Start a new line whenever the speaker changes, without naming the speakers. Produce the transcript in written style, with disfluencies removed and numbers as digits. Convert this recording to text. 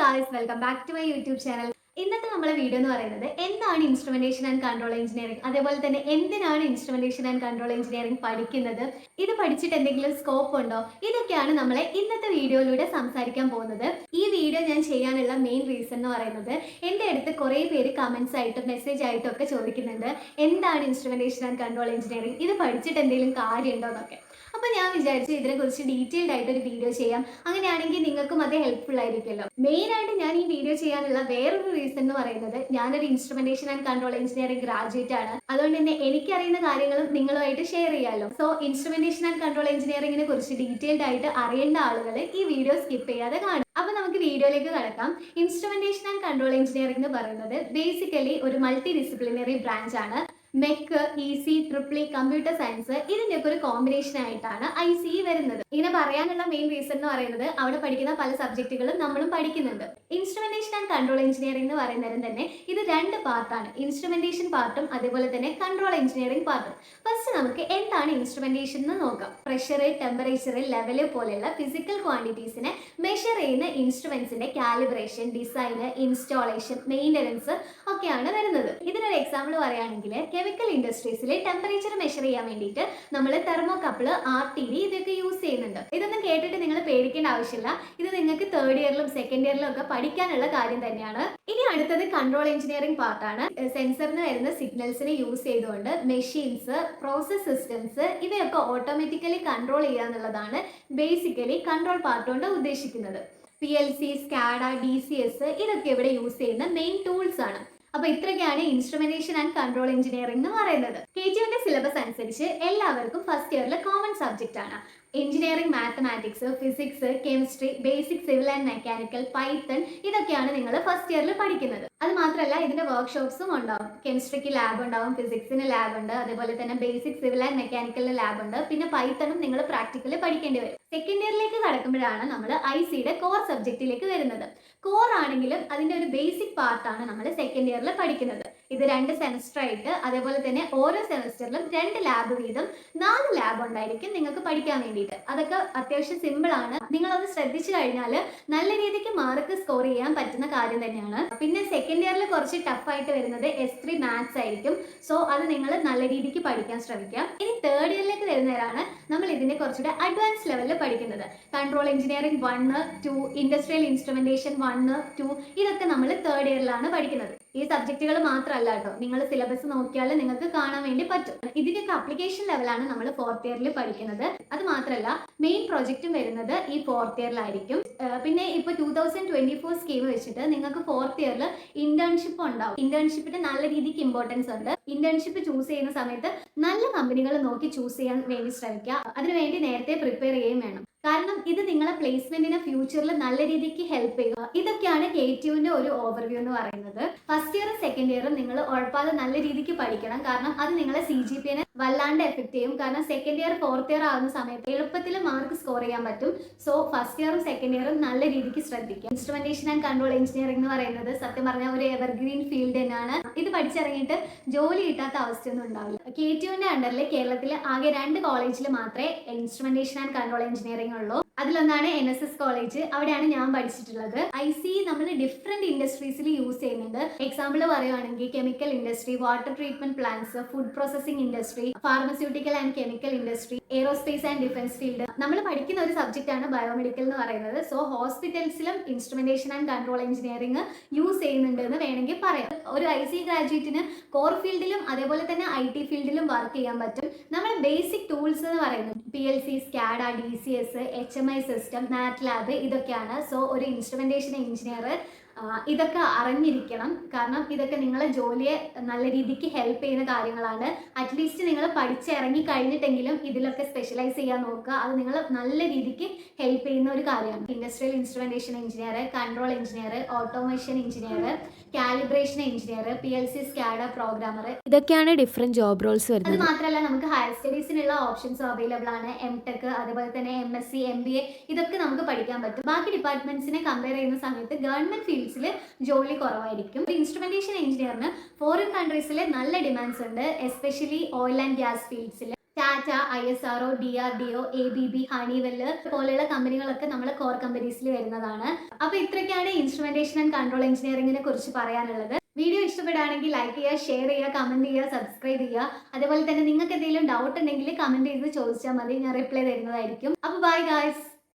Guys, welcome back to my YouTube channel. ഇന്നത്തെ നമ്മളെ video എന്ന് പറയുന്നത് എന്താണ് ഇൻസ്ട്രുമെന്റേഷൻ ആൻഡ് കൺട്രോൾ എഞ്ചിനീയറിംഗ്, അതേപോലെ തന്നെ എന്തിനാണ് ഇൻസ്ട്രുമെന്റേഷൻ ആൻഡ് കൺട്രോൾ എഞ്ചിനീയറിംഗ് പഠിക്കുന്നത്, ഇത് പഠിച്ചിട്ട് എന്തെങ്കിലും സ്കോപ്പ് ഉണ്ടോ, ഇതൊക്കെയാണ് നമ്മളെ ഇന്നത്തെ വീഡിയോയിലൂടെ സംസാരിക്കാൻ പോകുന്നത്. ഈ വീഡിയോ ഞാൻ ചെയ്യാനുള്ള മെയിൻ റീസൺ എന്ന് പറയുന്നത് എൻ്റെ അടുത്ത് കുറേ പേര് കമൻസ് ആയിട്ടും മെസ്സേജ് ആയിട്ടും ഒക്കെ ചോദിക്കുന്നുണ്ട് എന്താണ് ഇൻസ്ട്രുമെന്റേഷൻ ആൻഡ് കൺട്രോൾ എഞ്ചിനീയറിംഗ്, ഇത് പഠിച്ചിട്ട് എന്തെങ്കിലും കാര്യമുണ്ടോ എന്നൊക്കെ. അപ്പോൾ ഞാൻ വിചാരിച്ചു ഇതിനെക്കുറിച്ച് ഡീറ്റെയിൽഡ് ആയിട്ട് ഒരു വീഡിയോ ചെയ്യാം. അങ്ങനെയാണെങ്കിൽ നിങ്ങൾക്കും അത് ഹെൽപ്ഫുൾ ആയിരിക്കുമല്ലോ. മെയിനായിട്ട് ഞാൻ ഈ വീഡിയോ ചെയ്യാനുള്ള വേറൊരു റീസൺ എന്ന് പറയുന്നത് ഞാനൊരു instrumentation and control engineering graduate ആണ്. അതുകൊണ്ട് തന്നെ എനിക്കറിയുന്ന കാര്യങ്ങളും നിങ്ങളുമായിട്ട് ഷെയർ ചെയ്യാമല്ലോ. സോ ഇൻസ്ട്രുമെന്റേഷൻ ആൻഡ് കൺട്രോൾ എഞ്ചിനീയറിംഗിനെ കുറിച്ച് ഡീറ്റെയിൽഡ് ആയിട്ട് അറിയേണ്ട ആളുകൾ ഈ വീഡിയോ സ്കിപ്പ് ചെയ്യാതെ കാണും. അപ്പോൾ നമുക്ക് വീഡിയോയിലേക്ക് കടക്കാം. ഇൻസ്ട്രുമെന്റേഷൻ ആൻഡ് കൺട്രോൾ എഞ്ചിനീയറിംഗ് എന്ന് പറയുന്നത് ബേസിക്കലി ഒരു മൾട്ടി ഡിസിപ്ലിനറി ബ്രാഞ്ച് ആണ്. Mech, EC, triple computer science ഇതിൻ്റെയൊക്കെ ഒരു കോമ്പിനേഷൻ ആയിട്ടാണ് ICE വരുന്നത്. ഇങ്ങനെ പറയാനുള്ള മെയിൻ റീസൺ എന്ന് പറയുന്നത് അവിടെ പഠിക്കുന്ന പല സബ്ജക്റ്റുകളും നമ്മളും പഠിക്കുന്നുണ്ട്. ഇൻസ്ട്രുമെന്റേഷൻ ആൻഡ് കൺട്രോൾ എഞ്ചിനീയറിംഗ് എന്ന് പറയുന്നതിന് തന്നെ ഇത് രണ്ട് പാർട്ടാണ്, ഇൻസ്ട്രുമെന്റേഷൻ പാർട്ടും അതേപോലെ തന്നെ കൺട്രോൾ എഞ്ചിനീയറിംഗ് പാർട്ടും. ഫസ്റ്റ് നമുക്ക് എന്താണ് ഇൻസ്ട്രുമെന്റേഷൻ എന്ന് നോക്കാം. പ്രഷർ, ടെമ്പറേച്ചർ, ലെവല് പോലെയുള്ള ഫിസിക്കൽ ക്വാണ്ടിറ്റീസിനെ മെഷർ ചെയ്യുന്ന ഇൻസ്ട്രുമെന്റ്സിന്റെ കാലിബ്രേഷൻ, ഡിസൈൻ, ഇൻസ്റ്റാളേഷൻ, മെയിൻ്റനൻസ് ഒക്കെയാണ് വരുന്നത്. ഇതിനൊരു എക്സാമ്പിൾ പറയുകയാണെങ്കിൽ കെമിക്കൽ ഇൻഡസ്ട്രീസിലെ ടെമ്പറേച്ചർ മെഷർ ചെയ്യാൻ വേണ്ടിയിട്ട് നമ്മൾ തെർമോകപ്പിള്, RTD ഇതൊക്കെ യൂസ് ചെയ്യുന്നുണ്ട്. ഇതൊന്നും കേട്ടിട്ട് നിങ്ങൾ പേടിക്കേണ്ട ആവശ്യമില്ല. ഇത് നിങ്ങൾക്ക് തേർഡ് ഇയറിലും സെക്കൻഡ് ഇയറിലും ഒക്കെ പഠിക്കാനുള്ള കാര്യം തന്നെയാണ്. ഇനി അടുത്തത് കൺട്രോൾ എഞ്ചിനീയറിംഗ് പാർട്ടാണ്. സെൻസറിന് വരുന്ന സിഗ്നൽസിനെ യൂസ് ചെയ്തുകൊണ്ട് മെഷീൻസ്, പ്രോസസ് സിസ്റ്റംസ് ഇവയൊക്കെ ഓട്ടോമാറ്റിക്കലി കൺട്രോൾ ചെയ്യുക എന്നുള്ളതാണ് ബേസിക്കലി കൺട്രോൾ പാർട്ട് കൊണ്ട് ഉദ്ദേശിക്കുന്നത്. PLC, SCADA, DCS ഇതൊക്കെ ഇവിടെ യൂസ് ചെയ്യുന്ന മെയിൻ ടൂൾസ് ആണ്. അപ്പൊ ഇത്രയൊക്കെയാണ് ഇൻസ്ട്രുമെന്റേഷൻ ആൻഡ് കൺട്രോൾ എഞ്ചിനീയറിംഗ് എന്ന് പറയുന്നത്. KTUവിന്റെ സിലബസ് അനുസരിച്ച് എല്ലാവർക്കും ഫസ്റ്റ് ഇയറിൽ കോമൺ സബ്ജക്റ്റ് ആണ്. Engineering, mathematics, physics, chemistry, basic civil and mechanical, Python ഇതൊക്കെയാണ് നിങ്ങൾ ഫസ്റ്റ് ഇയറിൽ പഠിക്കുന്നത്. അത് മാത്രമല്ല ഇതിന്റെ വർക്ക്ഷോപ്സും ഉണ്ടാവും. കെമിസ്ട്രിക്ക് ലാബ് ഉണ്ടാവും, ഫിസിക്സിന് ലാബ് ഉണ്ട്, അതേപോലെ തന്നെ ബേസിക് സിവിൽ ആൻഡ് മെക്കാനിക്കലിന് ലാബ് ഉണ്ട്, പിന്നെ പൈത്തണും നിങ്ങൾ പ്രാക്ടിക്കലി പഠിക്കേണ്ടി വരും. സെക്കൻഡ് ഇയറിലേക്ക് കടക്കുമ്പോഴാണ് നമ്മൾ ICയുടെ കോർ സബ്ജക്റ്റിലേക്ക് വരുന്നത്. കോർ ആണെങ്കിലും അതിന്റെ ഒരു ബേസിക് പാർട്ടാണ് നമ്മൾ സെക്കൻഡ് ഇയറിൽ പഠിക്കുന്നത്. ഇത് 2 സെമസ്റ്റർ ആയിട്ട്, അതേപോലെ തന്നെ ഓരോ സെമസ്റ്ററിലും 2 ലാബ് വീതം 4 ലാബ് ഉണ്ടായിരിക്കും നിങ്ങൾക്ക് പഠിക്കാൻ വേണ്ടിയിട്ട്. അതൊക്കെ അത്യാവശ്യം സിമ്പിൾ ആണ്. നിങ്ങളത് ശ്രദ്ധിച്ചു കഴിഞ്ഞാൽ നല്ല രീതിക്ക് മാർക്ക് സ്കോർ ചെയ്യാൻ പറ്റുന്ന കാര്യം തന്നെയാണ്. പിന്നെ സെക്കൻഡ് ഇയറിൽ കുറച്ച് ടഫ് ആയിട്ട് വരുന്നത് S3 മാത്സ് ആയിരിക്കും. സോ അത് നിങ്ങൾ നല്ല രീതിക്ക് പഠിക്കാൻ ശ്രമിക്കാം. ഇനി തേർഡ് ഇയറിലേക്ക് വരുന്നവരാണ് നമ്മൾ ഇതിന്റെ കുറച്ചുകൂടെ അഡ്വാൻസ് ലെവലിൽ പഠിക്കുന്നത്. കൺട്രോൾ എഞ്ചിനീയറിംഗ് 1, 2, ഇൻഡസ്ട്രിയൽ ഇൻസ്ട്രുമെന്റേഷൻ 1, 2 ഇതൊക്കെ നമ്മൾ തേർഡ് ഇയറിലാണ് പഠിക്കുന്നത്. ഈ സബ്ജക്റ്റുകൾ മാത്രമല്ല കേട്ടോ, നിങ്ങൾ സിലബസ് നോക്കിയാൽ നിങ്ങൾക്ക് കാണാൻ വേണ്ടി പറ്റും. ഇതിന്റെയൊക്കെ അപ്ലിക്കേഷൻ ലെവലാണ് നമ്മൾ ഫോർത്ത് ഇയറിൽ പഠിക്കുന്നത്. അത് മാത്രമല്ല മെയിൻ പ്രൊജക്റ്റും വരുന്നത് ഈ ഫോർത്ത് ഇയറിലായിരിക്കും. പിന്നെ ഇപ്പോൾ 2024 സ്കീം വെച്ചിട്ട് നിങ്ങൾക്ക് ഫോർത്ത് ഇയറിൽ ഇന്റേൺഷിപ്പ് ഉണ്ടാവും. ഇന്റേൺഷിപ്പിന് നല്ല രീതിക്ക് ഇമ്പോർട്ടൻസ് ഉണ്ട്. ഇന്റേൺഷിപ്പ് ചൂസ് ചെയ്യുന്ന സമയത്ത് നല്ല കമ്പനികൾ നോക്കി ചൂസ് ചെയ്യാൻ വേണ്ടി ശ്രമിക്കുക. അതിനുവേണ്ടി നേരത്തെ പ്രിപ്പയർ ചെയ്യുകയും വേണം. കാരണം ഇത് നിങ്ങളെ പ്ലേസ്മെന്റിനെ ഫ്യൂച്ചറിൽ നല്ല രീതിക്ക് ഹെൽപ്പ് ചെയ്യുക. ഇതൊക്കെയാണ് KTUവിന്റെ ഒരു ഓവർവ്യൂ എന്ന് പറയുന്നത്. ഫസ്റ്റ് ഇയറും സെക്കൻഡ് ഇയറും നിങ്ങൾ ഉറപ്പാതെ നല്ല രീതിക്ക് പഠിക്കണം. കാരണം അത് നിങ്ങളെ CGPA വല്ലാണ്ട് എഫക്ട് ചെയ്യും. കാരണം സെക്കൻഡ് ഇയർ ഫോർത്ത് ഇയർ ആകുന്ന സമയത്ത് എളുപ്പത്തിൽ മാർക്ക് സ്കോർ ചെയ്യാൻ പറ്റും. സോ ഫസ്റ്റ് ഇയറും സെക്കൻഡ് ഇയറും നല്ല രീതിക്ക് ശ്രദ്ധിക്കുക. ഇൻസ്ട്രുമെന്റേഷൻ ആൻഡ് കൺട്രോൾ എഞ്ചിനീയറിംഗ് എന്ന് പറയുന്നത് സത്യം പറഞ്ഞാൽ ഒരു എവർഗ്രീൻ ഫീൽഡ് തന്നെയാണ്. ഇത് പഠിച്ചിറങ്ങിയിട്ട് ജോലി കിട്ടാത്ത അവസ്ഥയൊന്നും ഉണ്ടാവില്ല. KTUവിന്റെ അണ്ടറിൽ കേരളത്തിൽ ആകെ 2 കോളേജിൽ മാത്രമേ ഇൻസ്ട്രുമെന്റേഷൻ ആൻഡ് കൺട്രോൾ എഞ്ചിനീയറിംഗ് ഉള്ളൂ. അതിലൊന്നാണ് NSS കോളേജ്, അവിടെയാണ് ഞാൻ പഠിച്ചിട്ടുള്ളത്. ICE നമ്മൾ ഡിഫറെന്റ് ഇൻഡസ്ട്രീസിൽ യൂസ് ചെയ്യുന്നുണ്ട്. എക്സാമ്പിൾ പറയുവാണെങ്കിൽ chemical industry, water treatment plants, food processing industry, pharmaceutical and chemical industry, aerospace and defence field. നമ്മൾ പഠിക്കുന്ന ഒരു സബ്ജക്റ്റ് ആണ് ബയോമെഡിക്കൽ എന്ന് പറയുന്നത്. സോ ഹോസ്പിറ്റൽസിലും instrumentation and control engineering use ചെയ്യുന്നുണ്ട് എന്ന് വേണമെങ്കിൽ പറയാം. ഒരു ICE ഗ്രാജുവേറ്റിന് കോർ ഫീൽഡിലും അതേപോലെ തന്നെ IT ഫീൽഡിലും വർക്ക് ചെയ്യാൻ പറ്റും. നമ്മുടെ ബേസിക് ടൂൾസ് എന്ന് പറയുന്നത് PLC, SCADA, DCS, HMI system, MATLAB ഇതൊക്കെയാണ്. സോ ഒരു ഇൻസ്ട്രുമെന്റേഷൻ എഞ്ചിനീയർ ഇതൊക്കെ അറിഞ്ഞിരിക്കണം. കാരണം ഇതൊക്കെ നിങ്ങളെ ജോലിയെ നല്ല രീതിക്ക് ഹെൽപ്പ് ചെയ്യുന്ന കാര്യങ്ങളാണ്. അറ്റ്ലീസ്റ്റ് നിങ്ങൾ പഠിച്ചിറങ്ങി കഴിഞ്ഞിട്ടെങ്കിലും ഇതിലൊക്കെ സ്പെഷ്യലൈസ് ചെയ്യാൻ നോക്കുക. അത് നിങ്ങൾ നല്ല രീതിക്ക് ഹെൽപ്പ് ചെയ്യുന്ന ഒരു കാര്യമാണ്. Industrial instrumentation engineer, control engineer, automation engineer, calibration engineer, PLC, SCADA programmer ഇതൊക്കെയാണ് ഡിഫറെന്റ് ജോബ് റോൾസ് വരുന്നത്. അത് മാത്രമല്ല നമുക്ക് ഹയർ സ്റ്റഡീസിനുള്ള ഓപ്ഷൻസ് അവൈലബിൾ ആണ്. MTech, അതേപോലെ തന്നെ MSc, MBA ഇതൊക്കെ നമുക്ക് പഠിക്കാൻ പറ്റും. ബാക്കി ഡിപ്പാർട്ട്മെന്റ്സിനെ കമ്പയർ ചെയ്യുന്ന സമയത്ത് ഗവൺമെന്റ് ഫീൽഡ്സിൽ ജോലി കുറവായിരിക്കും. ഇൻസ്ട്രുമെന്റേഷൻ എഞ്ചിനീയറിന് ഫോറിൻ കൺട്രീസിൽ നല്ല ഡിമാൻഡ്സ് ഉണ്ട്, എസ്പെഷ്യലി ഓയിൽ ആൻഡ് ഗ്യാസ് ഫീൽഡ്സിൽ. Tata, ISRO, DRDO, ABB, Honeywell പോലെയുള്ള കമ്പനികളൊക്കെ നമ്മളെ കോർ കമ്പനീസിൽ വരുന്നതാണ്. അപ്പോൾ ഇത്രയൊക്കെയാണ് ഇൻസ്ട്രുമെന്റേഷൻ ആൻഡ് കൺട്രോൾ എഞ്ചിനീയറിംഗിനെ കുറിച്ച് പറയാനുള്ളത്. വീഡിയോ ഇഷ്ടപ്പെടുകയാണെങ്കിൽ ലൈക്ക് ചെയ്യുക, ഷെയർ ചെയ്യുക, കമന്റ് ചെയ്യുക, സബ്സ്ക്രൈബ് ചെയ്യുക. അതേപോലെ തന്നെ നിങ്ങൾക്ക് എന്തെങ്കിലും ഡൗട്ട് ഉണ്ടെങ്കിൽ കമന്റ് ചെയ്ത് ചോദിച്ചാൽ മതി, ഞാൻ റിപ്ലൈ തരുന്നതായിരിക്കും. അപ്പോൾ ബൈ ഗായ്സ്.